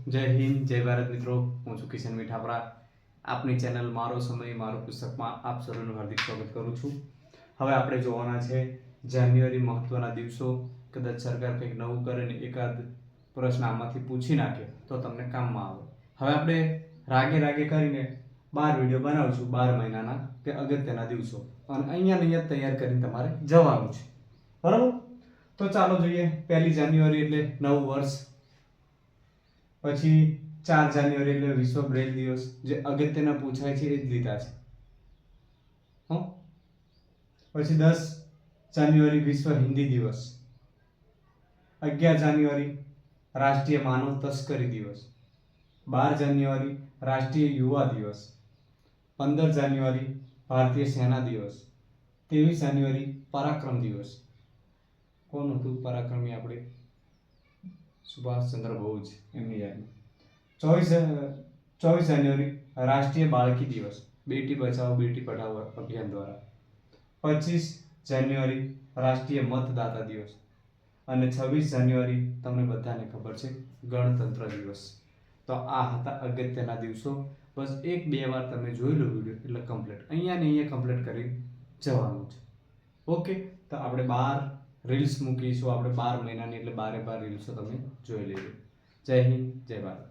જય હિન્દ, જય ભારત મિત્રો. હું છું કિશન મીઠાપરા. આપની ચેનલ મારો સમય મારો પુસ્તકમાં આપ સૌનું હાર્દિક સ્વાગત કરું છું. હવે આપણે જોવાના છે જાન્યુઆરી મહત્વના દિવસો. કદાચ સરકાર કંઈક નવું કરે ને એકાદ પ્રશ્ન આમાંથી પૂછી નાખે તો તમને કામમાં આવે. હવે આપણે રાગે રાગે કરીને 12 વિડીયો બનાવશું 12 મહિનાના કે અગત્યના દિવસો, અને અહીંયા તૈયાર કરીને તમારે જવાનું છે, બરાબર? તો ચાલો જોઈએ. 1 જાન્યુઆરી એટલે નવું વર્ષ. પછી 4 જાન્યુઆરી એટલે વિશ્વ બ્રેલ દિવસ. જે અગત્યના પૂછાય છે એ જ લીધા છે. પછી 10 જાન્યુઆરી વિશ્વ હિન્દી દિવસ. 11 જાન્યુઆરી રાષ્ટ્રીય માનવ તસ્કરી દિવસ. 12 જાન્યુઆરી રાષ્ટ્રીય યુવા દિવસ. 15 જાન્યુઆરી ભારતીય સેના દિવસ. 23 જાન્યુઆરી પરાક્રમ દિવસ. કોણ હતું પરાક્રમી? આપણે સુભાષચંદ્ર બોઝ, એમની યાદમાં. 24 જાન્યુઆરી રાષ્ટ્રીય બાળકી દિવસ, બેટી બચાવો બેટી પઢાઓ અભિયાન દ્વારા. 25 જાન્યુઆરી રાષ્ટ્રીય મતદાતા દિવસ. અને 26 જાન્યુઆરી તમને બધાને ખબર છે ગણતંત્ર દિવસ. તો આ હતા અગત્યના દિવસો. બસ 1-2 વાર તમે જોઈ લો વિડીયો એટલે કમ્પ્લીટ. અહીંયા કમ્પ્લીટ કરી જવાનું છે. ઓકે, તો આપણે 12 રીલ્સ મૂકીશું. આપણે 12 મહિનાની એટલે 12 રીલ્સો તમે જોઈ લેજો. જય હિન્દ, જય ભારત.